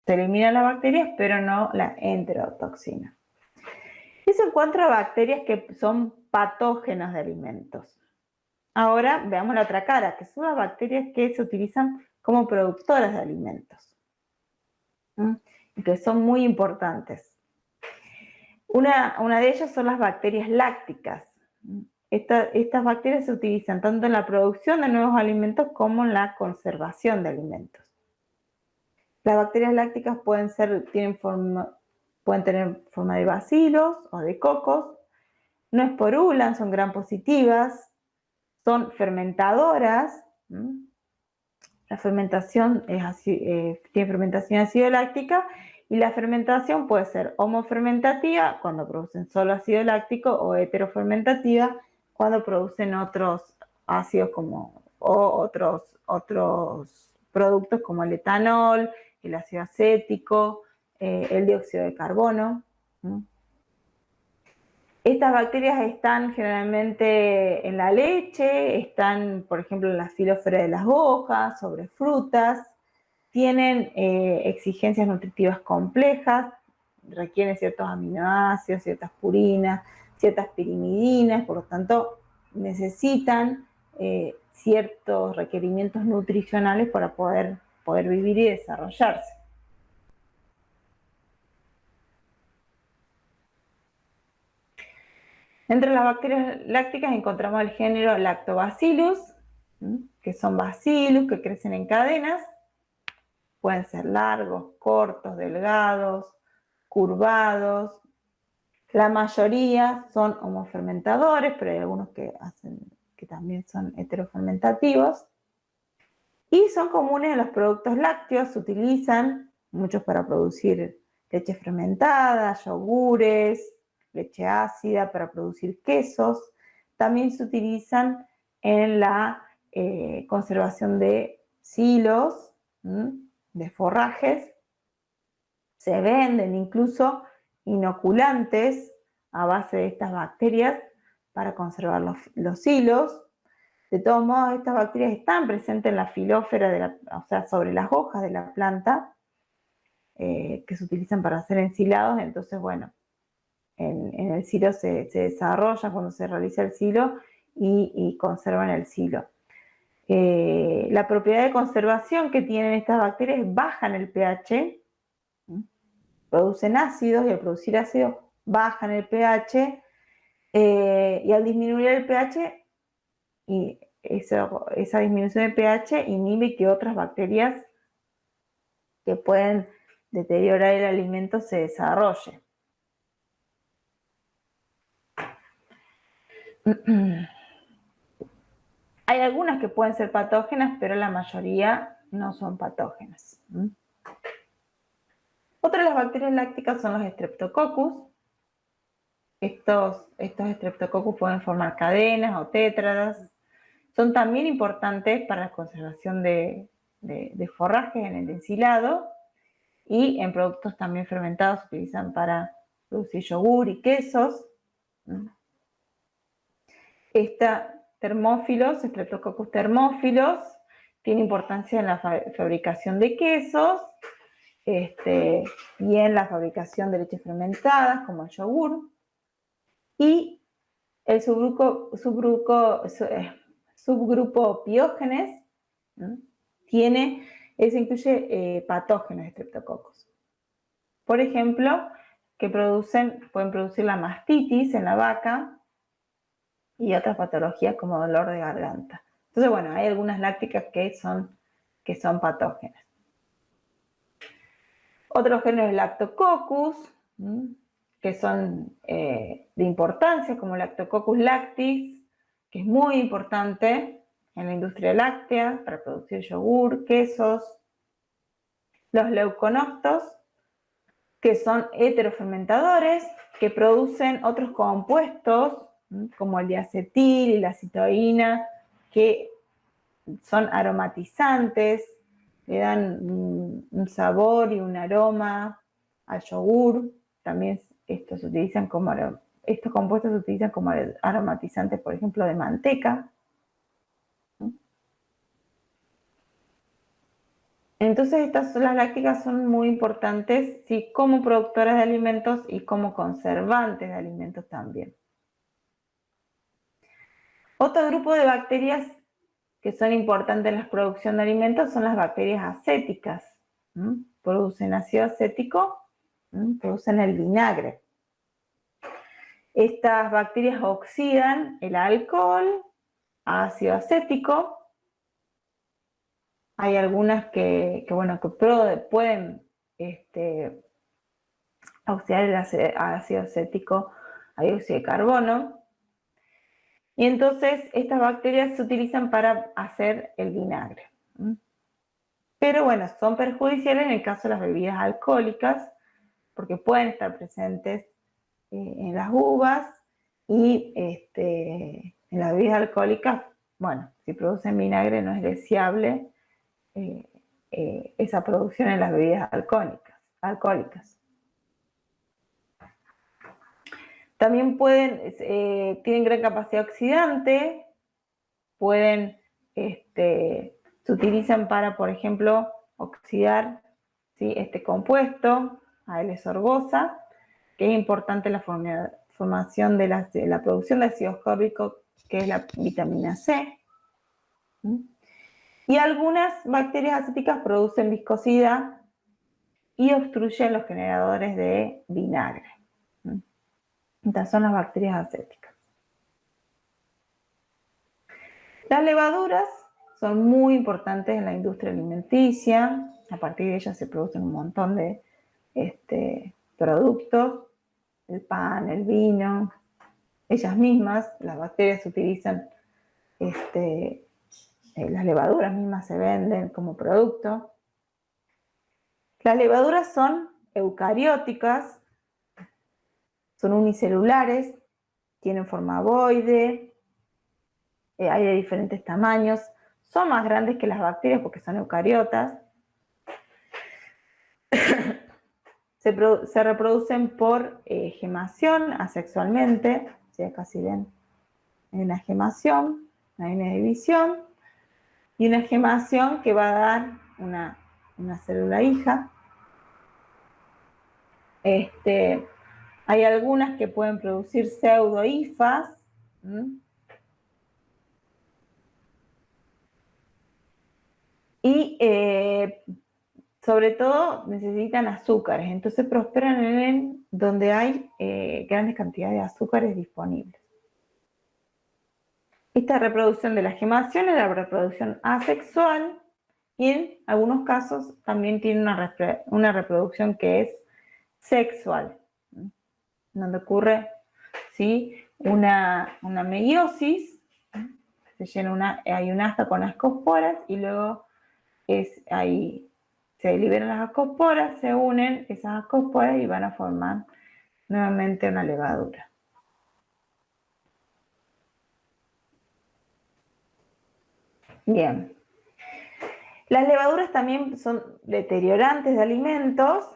Se eliminan las bacterias, pero no la enterotoxina. Eso en cuanto a bacterias que son patógenos de alimentos. Ahora veamos la otra cara, que son las bacterias que se utilizan como productoras de alimentos. Y que son muy importantes. Una de ellas son las bacterias lácticas. Estas bacterias se utilizan tanto en la producción de nuevos alimentos como en la conservación de alimentos. Las bacterias lácticas pueden tener forma de bacilos o de cocos, no esporulan, son gram positivas, son fermentadoras. La fermentación tiene fermentación ácido láctica y la fermentación puede ser homofermentativa cuando producen solo ácido láctico o heterofermentativa cuando producen otros ácidos o otros productos como el etanol, el ácido acético, el dióxido de carbono. Estas bacterias están generalmente en la leche, están, por ejemplo, en la filósfera de las hojas, sobre frutas, tienen exigencias nutritivas complejas, requieren ciertos aminoácidos, ciertas purinas, ciertas pirimidinas, por lo tanto necesitan ciertos requerimientos nutricionales para poder vivir y desarrollarse. Entre las bacterias lácticas encontramos el género Lactobacillus, que son bacillus que crecen en cadenas. Pueden ser largos, cortos, delgados, curvados. La mayoría son homofermentadores, pero hay algunos que también son heterofermentativos. Y son comunes en los productos lácteos, se utilizan muchos para producir leche fermentada, yogures, leche ácida, para producir quesos. También se utilizan en la conservación de silos, de forrajes. Se venden incluso inoculantes a base de estas bacterias para conservar los silos. De todos modos, estas bacterias están presentes en la filósfera, o sea, sobre las hojas de la planta, que se utilizan para hacer ensilados. Entonces, bueno, en el silo se desarrollan cuando se realiza el silo y conservan el silo. La propiedad de conservación que tienen estas bacterias es bajan el pH, producen ácidos y al producir ácidos bajan el pH y al disminuir el pH y esa disminución de pH inhibe que otras bacterias que pueden deteriorar el alimento se desarrollen. Hay algunas que pueden ser patógenas, pero la mayoría no son patógenas. Otra de las bacterias lácticas son los Streptococcus. Estos Streptococcus pueden formar cadenas o tétradas. Son también importantes para la conservación de forrajes en el ensilado y en productos también fermentados se utilizan para producir yogur y quesos. Streptococcus thermophilus, tiene importancia en la fabricación de quesos y en la fabricación de leches fermentadas como el yogur. Y el subgrupo Piógenes incluye patógenos de Streptococcus. Por ejemplo, que pueden producir la mastitis en la vaca y otras patologías como dolor de garganta. Entonces, bueno, hay algunas lácticas que son patógenas. Otros géneros Lactococcus, que son de importancia, como Lactococcus lactis, que es muy importante en la industria láctea para producir yogur, quesos. Los leuconoctos, que son heterofermentadores, que producen otros compuestos, como el diacetil y la citoína, que son aromatizantes, le dan un sabor y un aroma al yogur. También estos compuestos se utilizan como aromatizantes, por ejemplo, de manteca. Entonces las lácticas son muy importantes, ¿sí? Como productoras de alimentos y como conservantes de alimentos también. Otro grupo de bacterias que son importantes en la producción de alimentos son las bacterias acéticas. Producen ácido acético, producen el vinagre. Estas bacterias oxidan el alcohol a ácido acético. Hay algunas que pueden oxidar el ácido acético a dióxido de carbono. Y entonces estas bacterias se utilizan para hacer el vinagre. Pero bueno, son perjudiciales en el caso de las bebidas alcohólicas, porque pueden estar presentes en las uvas y en las bebidas alcohólicas, bueno, si producen vinagre no es deseable esa producción en las bebidas alcohólicas. También tienen gran capacidad oxidante, se utilizan para, por ejemplo, oxidar, ¿sí?, este compuesto, A-L-sorbosa, que es importante en la formación de la producción de ácido ascórbico, que es la vitamina C. Y algunas bacterias acéticas producen viscosidad y obstruyen los generadores de vinagre. Estas son las bacterias acéticas. Las levaduras son muy importantes en la industria alimenticia. A partir de ellas se producen un montón de productos, el pan, el vino. Ellas mismas, las bacterias utilizan, las levaduras mismas se venden como producto. Las levaduras son eucarióticas, son unicelulares, tienen forma ovoide, hay de diferentes tamaños, son más grandes que las bacterias porque son eucariotas. Se reproducen por gemación asexualmente, ¿sí? Acá si ven, hay una gemación, hay una división y una gemación que va a dar una célula hija. Hay algunas que pueden producir pseudohifas. Y sobre todo necesitan azúcares, entonces prosperan en donde hay grandes cantidades de azúcares disponibles. Esta reproducción de la gemación es la reproducción asexual y en algunos casos también tiene una reproducción que es sexual, donde ocurre, ¿sí?, una meiosis, hay un asta con ascosporas y luego ahí se liberan las ascosporas, se unen esas ascosporas y van a formar nuevamente una levadura. Bien. Las levaduras también son deteriorantes de alimentos,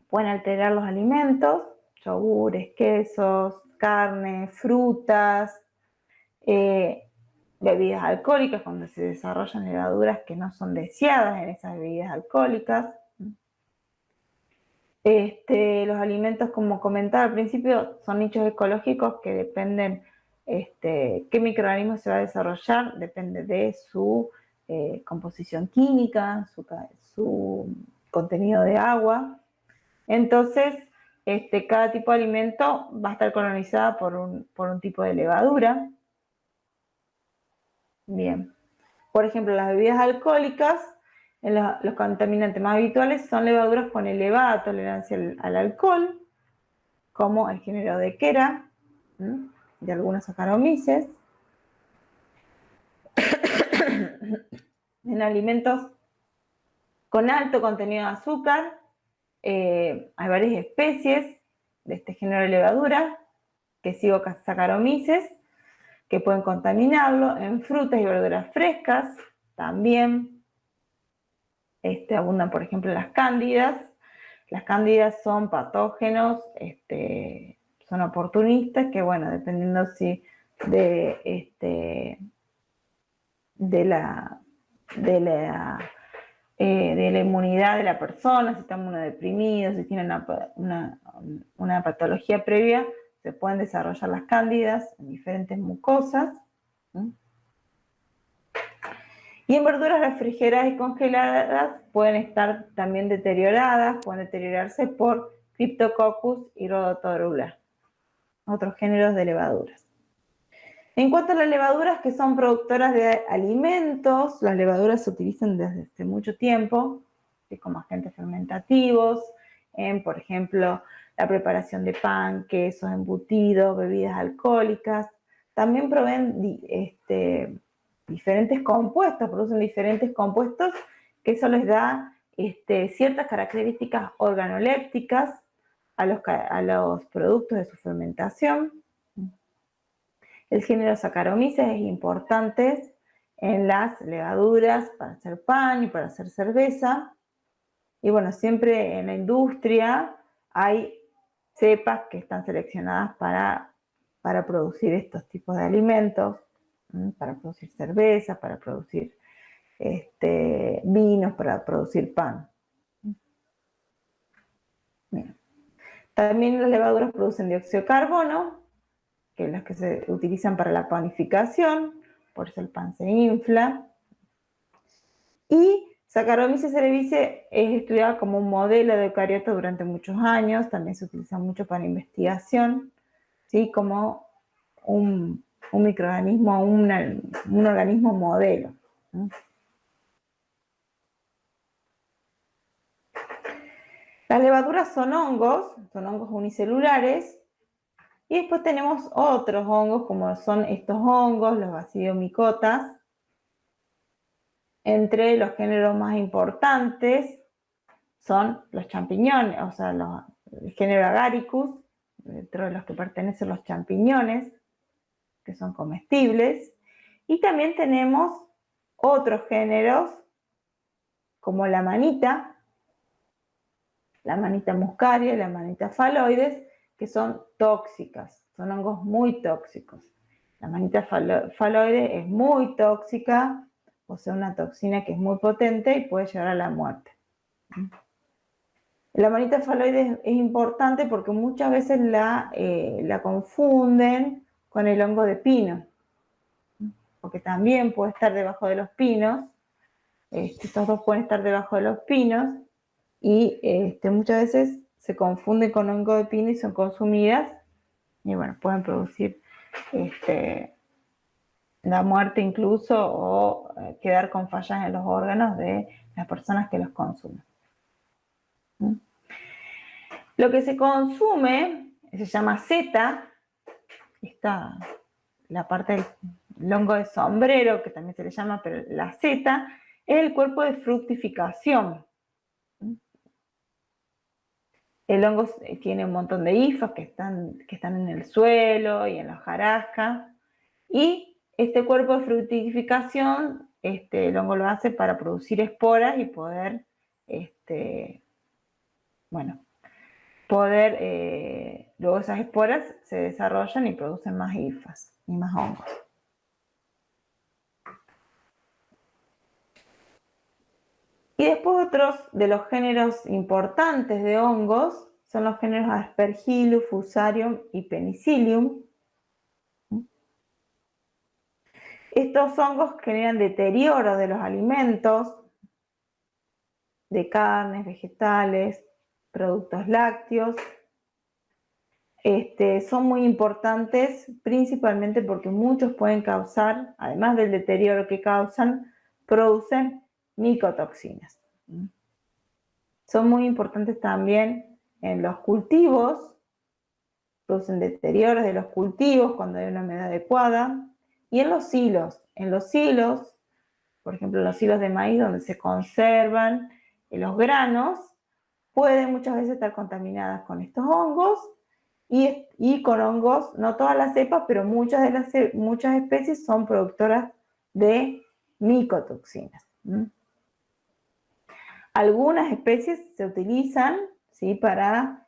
pueden alterar los alimentos, yogures, quesos, carne, frutas, bebidas alcohólicas, cuando se desarrollan levaduras que no son deseadas en esas bebidas alcohólicas. Los alimentos, como comentaba al principio, son nichos ecológicos que dependen, qué microorganismo se va a desarrollar, depende de su composición química, su contenido de agua. Entonces, cada tipo de alimento va a estar colonizada por un tipo de levadura. Bien. Por ejemplo, las bebidas alcohólicas, los contaminantes más habituales son levaduras con elevada tolerancia al alcohol, como el género de Quera, de algunos Saccharomyces. En alimentos con alto contenido de azúcar, hay varias especies de este género de levadura, que sigo Saccharomyces, que pueden contaminarlo. En frutas y verduras frescas también abundan, por ejemplo, las cándidas. Las cándidas son patógenos, son oportunistas, que bueno, dependiendo si de la de la inmunidad de la persona, si está inmunodeprimido, si tiene una patología previa, se pueden desarrollar las cándidas en diferentes mucosas. Y en verduras refrigeradas y congeladas pueden estar también deterioradas, pueden deteriorarse por Cryptococcus y Rhodotorula, otros géneros de levaduras. En cuanto a las levaduras que son productoras de alimentos, las levaduras se utilizan desde hace mucho tiempo, como agentes fermentativos, en, por ejemplo, la preparación de pan, quesos, embutidos, bebidas alcohólicas. También proveen diferentes compuestos, producen diferentes compuestos que eso les da ciertas características organolépticas a los productos de su fermentación. El género Saccharomyces es importante en las levaduras para hacer pan y para hacer cerveza. Y bueno, siempre en la industria hay cepas que están seleccionadas para producir estos tipos de alimentos, para producir cerveza, para producir vinos, para producir pan. Bien. También las levaduras producen dióxido de carbono, que es las que se utilizan para la panificación, por eso el pan se infla. Y Saccharomyces cerevisiae es estudiada como un modelo de eucariota durante muchos años, también se utiliza mucho para investigación, ¿sí? Como un microorganismo, un organismo modelo. Las levaduras son hongos unicelulares, y después tenemos otros hongos, como son estos hongos, los basidiomycotas. Entre los géneros más importantes son los champiñones, o sea, el género Agaricus, dentro de los que pertenecen los champiñones, que son comestibles. Y también tenemos otros géneros, como la manita muscaria y la manita phalloides, que son tóxicas, son hongos muy tóxicos. La manita phalloide es muy tóxica, posee una toxina que es muy potente y puede llevar a la muerte. La manita phalloide es importante porque muchas veces la confunden con el hongo de pino, porque también puede estar debajo de los pinos. Estos dos pueden estar debajo de los pinos y muchas veces se confunden con hongo de pino y son consumidas y bueno, pueden producir la muerte incluso o quedar con fallas en los órganos de las personas que los consumen. Lo que se consume se llama seta, está la parte del hongo de sombrero, que también se le llama, pero la seta es el cuerpo de fructificación. El hongo tiene un montón de hifas que están en el suelo y en la hojarasca, y este cuerpo de fructificación, el hongo lo hace para producir esporas y poder, luego esas esporas se desarrollan y producen más hifas y más hongos. Y después otros de los géneros importantes de hongos son los géneros Aspergillus, Fusarium y Penicillium. Estos hongos generan deterioro de los alimentos, de carnes, vegetales, productos lácteos. Son muy importantes principalmente porque muchos pueden causar, además del deterioro que causan, producen micotoxinas. Son muy importantes también en los cultivos, producen deterioros de los cultivos cuando hay una humedad adecuada, y en los silos, por ejemplo, los silos de maíz donde se conservan los granos, pueden muchas veces estar contaminadas con estos hongos y con hongos, no todas las cepas, pero muchas especies son productoras de micotoxinas. Algunas especies se utilizan, ¿sí? para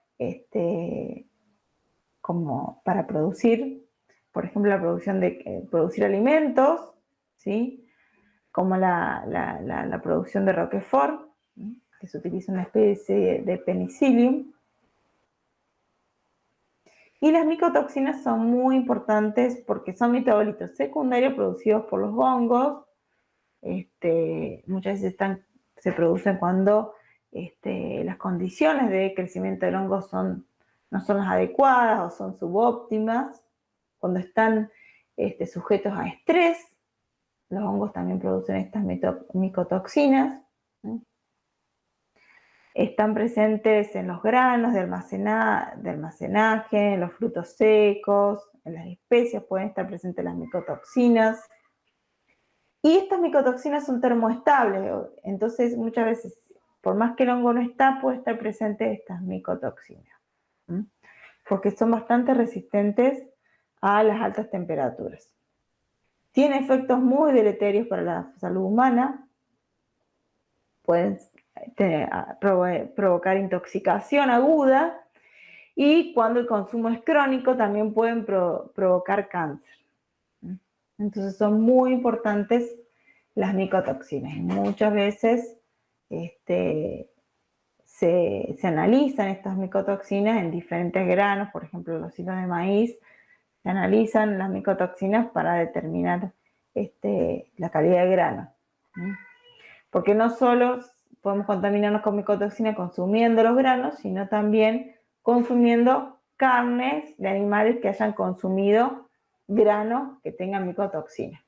producir, por ejemplo, la producción de producir alimentos, ¿sí? como la producción de Roquefort, que se utiliza una especie de penicillium. Y las micotoxinas son muy importantes porque son metabolitos secundarios producidos por los hongos. Muchas veces se producen cuando las condiciones de crecimiento del hongo no son las adecuadas o son subóptimas. Cuando están sujetos a estrés, los hongos también producen estas micotoxinas. Están presentes en los granos de almacenaje, en los frutos secos, en las especias pueden estar presentes las micotoxinas. Y estas micotoxinas son termoestables, entonces muchas veces, por más que el hongo no está, puede estar presente estas micotoxinas, porque son bastante resistentes a las altas temperaturas. Tiene efectos muy deleterios para la salud humana, pueden provocar intoxicación aguda y cuando el consumo es crónico también pueden provocar cáncer. Entonces son muy importantes las micotoxinas. Muchas veces se analizan estas micotoxinas en diferentes granos, por ejemplo los hilos de maíz, se analizan las micotoxinas para determinar la calidad de grano. Porque no solo podemos contaminarnos con micotoxinas consumiendo los granos, sino también consumiendo carnes de animales que hayan consumido granos que tengan micotoxinas.